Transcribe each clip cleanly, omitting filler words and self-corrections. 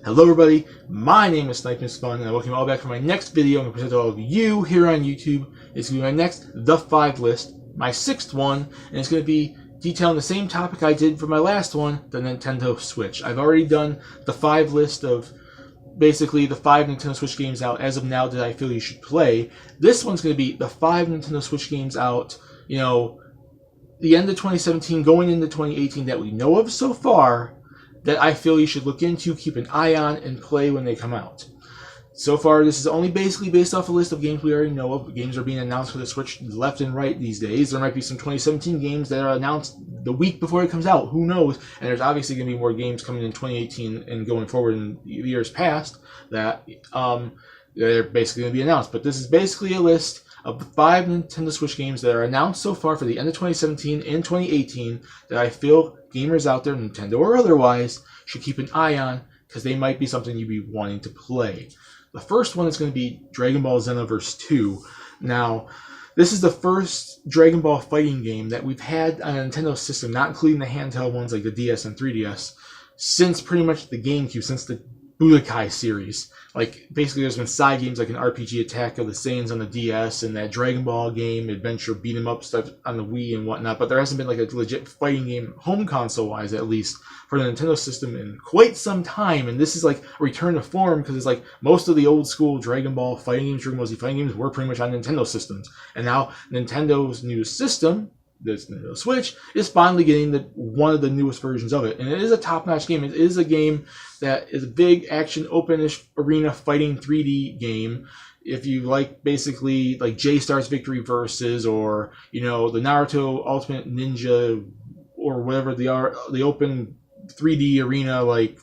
Hello everybody, my name is Fun, and I welcome you all back for my next video. I'm going to present to all of you here on YouTube. It's going to be my next The 5 list, my 6th one, and it's going to be detailing the same topic I did for my last one, the Nintendo Switch. I've already done the 5 list of basically the 5 Nintendo Switch games out as of now that I feel you should play. This one's going to be the 5 Nintendo Switch games out, the end of 2017 going into 2018 that we know of so far, that I feel you should look into, keep an eye on, and play when they come out. So far, this is only basically based off a list of games we already know of. Games are being announced for the Switch left and right these days. There might be some 2017 games that are announced the week before it comes out. Who knows? And there's obviously going to be more games coming in 2018 and going forward in years past that they're basically going to be announced. But this is basically a list of the 5 Nintendo Switch games that are announced so far for the end of 2017 and 2018 that I feel gamers out there, Nintendo or otherwise, should keep an eye on because they might be something you'd be wanting to play. The first one is going to be Dragon Ball Xenoverse 2. Now, this is the first Dragon Ball fighting game that we've had on a Nintendo system, not including the handheld ones like the DS and 3DS, since pretty much the GameCube, since the Budokai series. Like, basically there's been side games like an RPG Attack of the Saiyans on the DS and that Dragon Ball game, adventure beat 'em up stuff on the Wii and whatnot, but there hasn't been like a legit fighting game, home console wise at least, for the Nintendo system in quite some time. And this is like a return to form because it's like most of the old school Dragon Ball fighting games, Dragon Ball Z fighting games were pretty much on Nintendo systems. And now Nintendo's new system, this Nintendo Switch, is finally getting one of the newest versions of it. And it is a top-notch game. It is a game that is a big action, open-ish arena fighting 3D game. If you like basically like J-Star's Victory Versus or, the Naruto Ultimate Ninja or whatever the open 3D arena like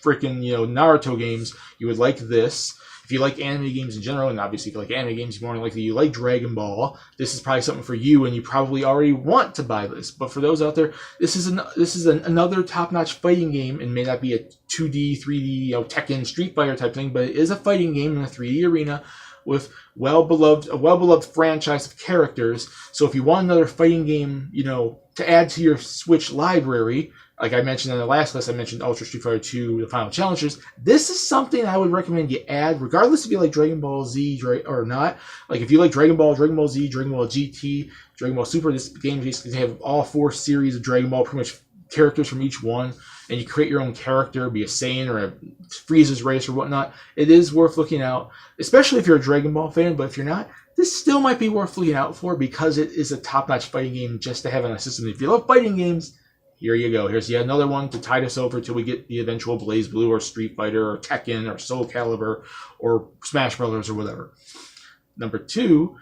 freaking, Naruto games, you would like this. If you like anime games in general, and obviously if you like anime games, more likely you like Dragon Ball, this is probably something for you, and you probably already want to buy this. But for those out there, this is another top-notch fighting game, and may not be a 2D, 3D, Tekken, Street Fighter type thing, but it is a fighting game in a 3D arena with a well-beloved franchise of characters. So if you want another fighting game, to add to your Switch library, like I mentioned in the last list, I mentioned Ultra Street Fighter 2, The Final Challengers. This is something I would recommend you add, regardless if you like Dragon Ball Z or not. Like if you like Dragon Ball Z, Dragon Ball GT, Dragon Ball Super, this game basically have all 4 series of Dragon Ball, pretty much characters from each one, and you create your own character, be a Saiyan or a Frieza's race or whatnot. It is worth looking out, especially if you're a Dragon Ball fan, but if you're not, this still might be worth looking out for because it is a top-notch fighting game just to have on a system. If you love fighting games, here you go. Here's yet another one to tide us over till we get the eventual BlazBlue or Street Fighter or Tekken or Soul Calibur or Smash Brothers or whatever. Number 2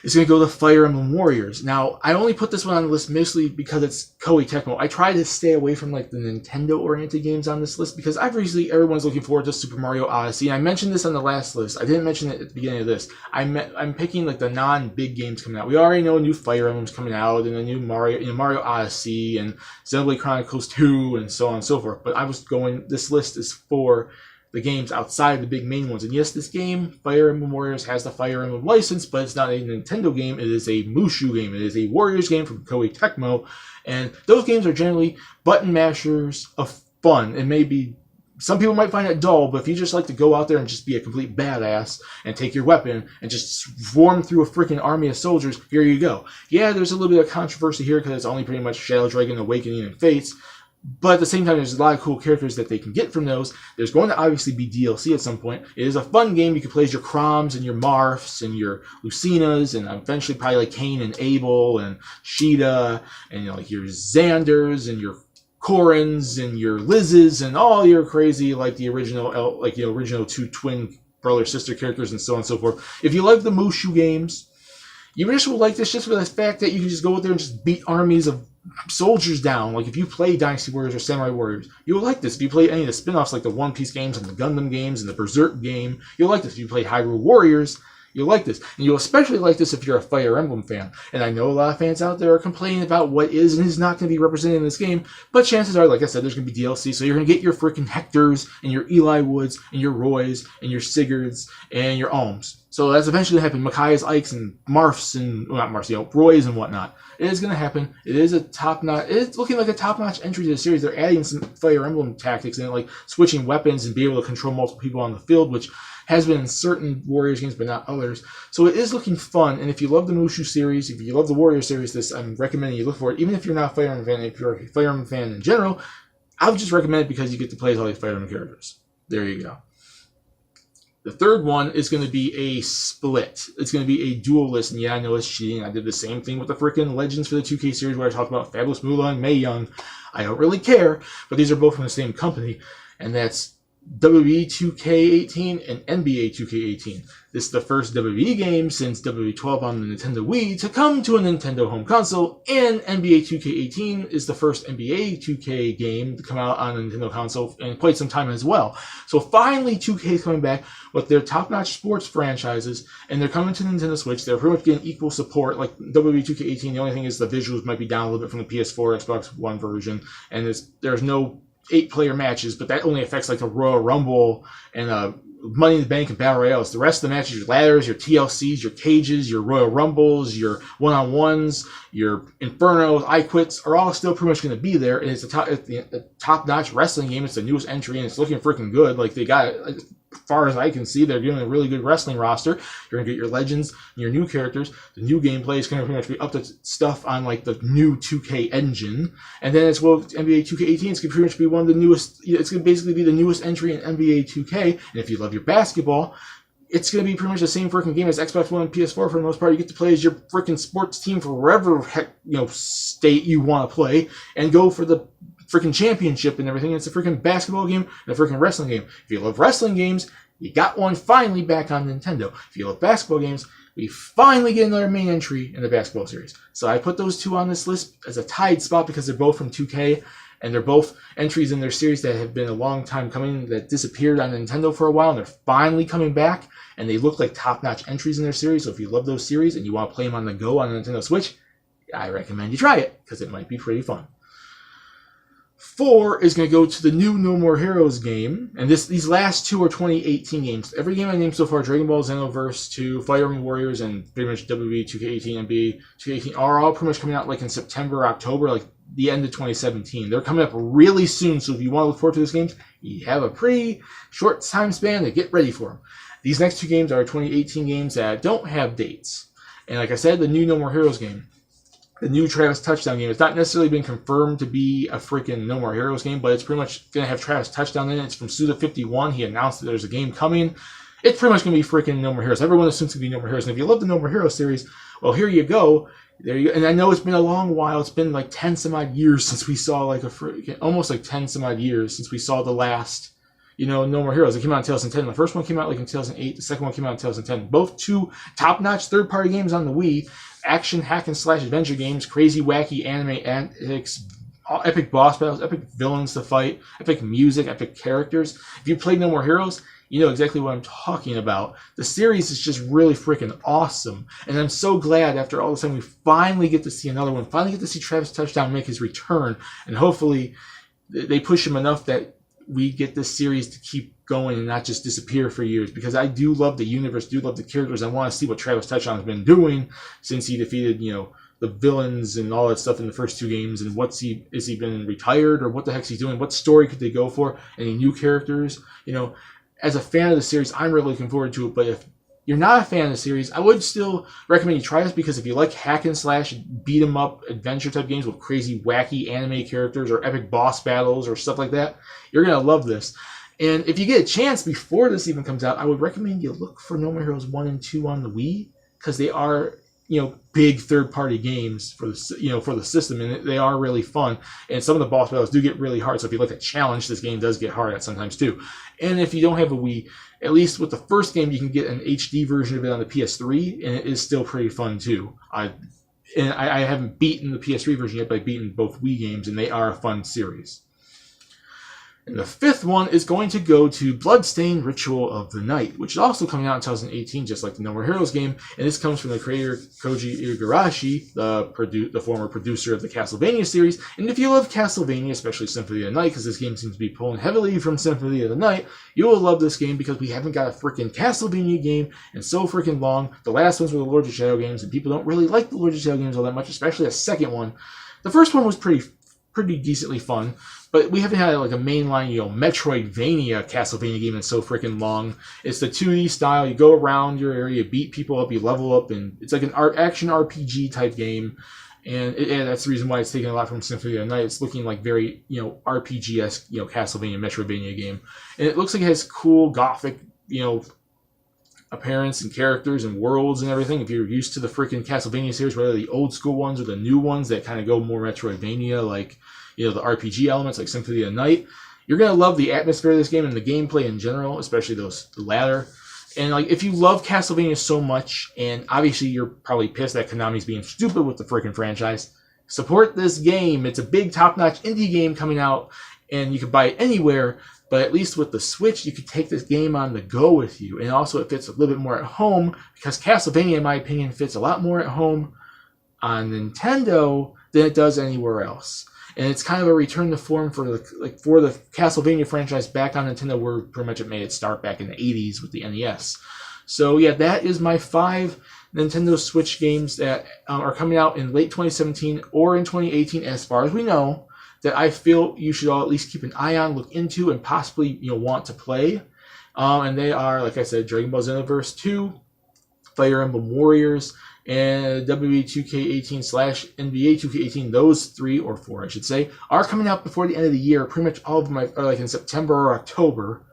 is going to go to Fire Emblem Warriors. Now, I only put this one on the list mostly because it's Koei Tecmo. I try to stay away from like the Nintendo-oriented games on this list because obviously everyone's looking forward to Super Mario Odyssey. And I mentioned this on the last list. I didn't mention it at the beginning of this. I'm picking like the non-big games coming out. We already know a new Fire Emblem's coming out and a new Mario Odyssey and Xenoblade Chronicles 2 and so on and so forth. But this list is for the games outside the big main ones. And yes, this game, Fire Emblem Warriors, has the Fire Emblem license, but it's not a Nintendo game. It is a Musou game. It is a Warriors game from Koei Tecmo. And those games are generally button mashers of fun. And maybe some people might find it dull, but if you just like to go out there and just be a complete badass and take your weapon and just swarm through a freaking army of soldiers, here you go. Yeah, there's a little bit of controversy here because it's only pretty much Shadow Dragon, Awakening, and Fates. But at the same time, there's a lot of cool characters that they can get from those. There's going to obviously be DLC at some point. It is a fun game. You can play as your Chroms and your Marths and your Lucinas and eventually probably like Cain and Abel and Sheeta and like your Xanders and your Corins and your Lizzes and all your crazy like the original 2 twin brother sister characters and so on and so forth. If you like the Musou games, you just will like this just for the fact that you can just go out there and just beat armies of soldiers down. Like if you play Dynasty Warriors or Samurai Warriors, you'll like this. If you play any of the spin-offs like the One Piece games and the Gundam games and the Berserk game, you'll like this. If you play Hyrule Warriors, you'll like this. And you'll especially like this if you're a Fire Emblem fan. And I know a lot of fans out there are complaining about what is and is not going to be represented in this game, but chances are, like I said, there's going to be DLC, so you're going to get your freaking Hectors and your Eli Woods and your Roys and your Sigurds and your Alms. So that's eventually going to happen. Micaiah's, Ike's, and Marth's, and well, not Marth's, Roy's and whatnot. It is going to happen. It is a top-notch. It's looking like a top-notch entry to the series. They're adding some Fire Emblem tactics in it, like switching weapons and be able to control multiple people on the field, which has been in certain Warriors games, but not others. So it is looking fun. And if you love the Mushu series, if you love the Warrior series, I'm recommending you look for it. Even if you're not a Fire Emblem fan, if you're a Fire Emblem fan in general, I would just recommend it because you get to play as all these Fire Emblem characters. There you go. The third one is going to be a split. It's going to be a dual list, and yeah, I know it's cheating. I did the same thing with the freaking Legends for the 2K series where I talked about Fabulous Moolah and Mae Young. I don't really care, but these are both from the same company, and that's WWE 2K18 and NBA 2K18. This is the first WWE game since WWE 12 on the Nintendo Wii to come to a Nintendo home console, and NBA 2K18 is the first NBA 2K game to come out on a Nintendo console in quite some time as well. So finally 2K is coming back with their top-notch sports franchises, and they're coming to Nintendo Switch. They're pretty much getting equal support. Like WWE 2K18, the only thing is the visuals might be down a little bit from the PS4, Xbox One version, and there's no 8-player matches, but that only affects like the Royal Rumble and Money in the Bank and Battle Royales. The rest of the matches, your ladders, your TLCs, your cages, your Royal Rumbles, your one-on-ones, your Infernos, I Quits are all still pretty much going to be there. And it's a top-notch wrestling game. It's the newest entry, and it's looking freaking good. Like they got, as far as I can see, they're doing a really good wrestling roster. You're going to get your legends and your new characters. The new gameplay is going to pretty much be up to stuff on like the new 2K engine. And then as well, NBA 2K18 is going to pretty much be one of the newest. It's going to basically be the newest entry in NBA 2K. And if you love your basketball, it's going to be pretty much the same freaking game as Xbox One and PS4 for the most part. You get to play as your freaking sports team for wherever state you want to play and go for the freaking championship and everything. It's a freaking basketball game and a freaking wrestling game. If you love wrestling games, you got one finally back on Nintendo. If you love basketball games, we finally get another main entry in the basketball series. So I put those two on this list as a tied spot because they're both from 2K, and they're both entries in their series that have been a long time coming, that disappeared on Nintendo for a while, and they're finally coming back, and they look like top-notch entries in their series. So if you love those series and you want to play them on the go on the Nintendo Switch, I recommend you try it, because it might be pretty fun. 4 is going to go to the new No More Heroes game, and these last two are 2018 games. Every game I named so far, Dragon Ball, Xenoverse 2, Fire Emblem Warriors, and pretty much WWE 2K18, NBA 2K18, are all pretty much coming out like in September, October, like the end of 2017. They're coming up really soon, so if you want to look forward to those games, you have a pretty short time span to get ready for them. These next two games are 2018 games that don't have dates. And like I said, the new No More Heroes game, the new Travis Touchdown game, it's not necessarily been confirmed to be a freaking No More Heroes game, but it's pretty much going to have Travis Touchdown in it. It's from Suda51. He announced that there's a game coming. It's pretty much going to be freaking No More Heroes. Everyone assumes it's going to be No More Heroes. And if you love the No More Heroes series, well, here you go. There you go. And I know it's been a long while. It's been like 10 some odd years since we saw like almost like 10 some odd years since we saw the last, No More Heroes. It came out in 2010. The first one came out like in 2008. The second one came out in 2010. Both two top-notch third-party games on the Wii. Action, hack and slash adventure games, crazy, wacky anime antics, epic boss battles, epic villains to fight, epic music, epic characters. If you played No More Heroes, you know exactly what I'm talking about. The series is just really freaking awesome. And I'm so glad after all this time we finally get to see another one, finally get to see Travis Touchdown make his return. And hopefully they push him enough that we get this series to keep going and not just disappear for years, because I do love the universe, do love the characters. I want to see what Travis Touchdown has been doing since he defeated, the villains and all that stuff in the first two games, and is he been retired, or what the heck's he doing? What story could they go for? Any new characters? As a fan of the series, I'm really looking forward to it, but if you're not a fan of the series, I would still recommend you try this, because if you like hack and slash, beat 'em up adventure type games with crazy, wacky anime characters or epic boss battles or stuff like that, you're going to love this. And if you get a chance before this even comes out, I would recommend you look for No More Heroes 1 and 2 on the Wii, because they are, big third-party games for the, for the system, and they are really fun. And some of the boss battles do get really hard, so if you like a challenge, this game does get hard at sometimes too. And if you don't have a Wii, at least with the first game, you can get an HD version of it on the PS3, and it is still pretty fun too. I haven't beaten the PS3 version yet, but I've beaten both Wii games, and they are a fun series. And the fifth one is going to go to Bloodstained Ritual of the Night, which is also coming out in 2018, just like the No More Heroes game. And this comes from the creator Koji Igarashi, the former producer of the Castlevania series. And if you love Castlevania, especially Symphony of the Night, because this game seems to be pulling heavily from Symphony of the Night, you will love this game because we haven't got a freaking Castlevania game in so freaking long. The last ones were the Lords of Shadow games, and people don't really like the Lords of Shadow games all that much, especially the second one. The first one was pretty decently fun, but we haven't had like a mainline, Metroidvania Castlevania game in so freaking long. It's the 2D style. You go around your area, beat people up, you level up, and it's like an action RPG type game. And that's the reason why it's taking a lot from Symphony of the Night. It's looking like very, RPG-esque, Castlevania, Metroidvania game. And it looks like it has cool gothic, appearance and characters and worlds and everything. If you're used to the freaking Castlevania series, whether the old school ones or the new ones that kind of go more Metroidvania, like, the RPG elements like Symphony of the Night, you're going to love the atmosphere of this game and the gameplay in general, especially the latter. And like, if you love Castlevania so much, and obviously you're probably pissed that Konami's being stupid with the freaking franchise, support this game. It's a big top-notch indie game coming out, and you can buy it anywhere. But at least with the Switch, you could take this game on the go with you. And also it fits a little bit more at home, because Castlevania, in my opinion, fits a lot more at home on Nintendo than it does anywhere else. And it's kind of a return to form for the Castlevania franchise back on Nintendo, where pretty much it made its start back in the 80s with the NES. So yeah, that is my 5 Nintendo Switch games that are coming out in late 2017 or in 2018, as far as we know, that I feel you should all at least keep an eye on, look into, and possibly want to play. And they are, like I said, Dragon Ball Xenoverse 2, Fire Emblem Warriors, and WWE 2K18/NBA 2K18. Those 3 or 4, I should say, are coming out before the end of the year. Pretty much all of them are like in September or October.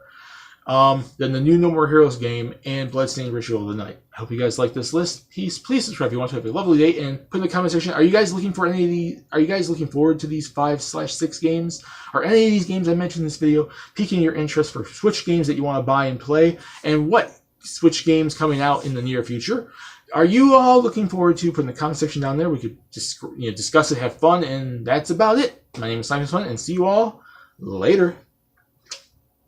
Then the new No More Heroes game and Bloodstained Ritual of the Night. I hope you guys like this list. Please subscribe if you want to. Have a lovely day, and put in the comment section, are you guys looking for any of these? Are you guys looking forward to these 5/6 games? Are any of these games I mentioned in this video piquing your interest for Switch games that you want to buy and play? And what Switch games coming out in the near future are you all looking forward to? Put in the comment section down there. We could just discuss it, have fun, and that's about it. My name is Simon Fun, and see you all later.